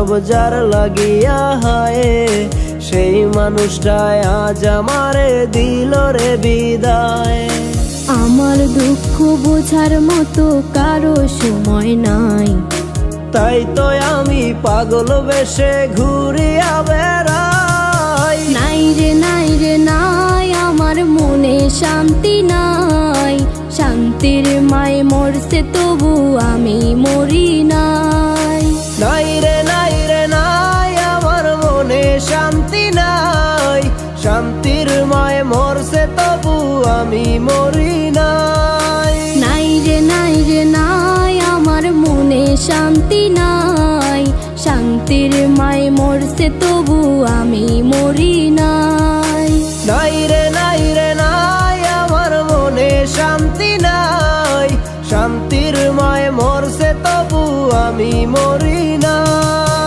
সব যার লাগিয়া হায় সেই মানুষটাই আজ আমারে দিল রে বিদায়। আমার দুঃখ বোঝার মতো কারো সময় নাই, তাই তো আমি পাগল বেশে ঘুরিয়া বেড়াই। নাই রে নাই রে নাই, আমার মনে শান্তি নাই। শান্তির মায় মরছে তবু আমি মরি নাই। নাই রে নাই রে নাই, আমার মনে শান্তি নাই। শান্তির মায় মরছে তবু আমি মরি নাই। নাই রে নাই রে নাই, আমার মনে শান্তি নাই। শান্তির মায় মরছে তবু আমি মরি নাই। নাই রে নাই রে নাই, আমার মনে শান্তি নাই। শান্তির মায় মরছে তবু আমি মরি নাই।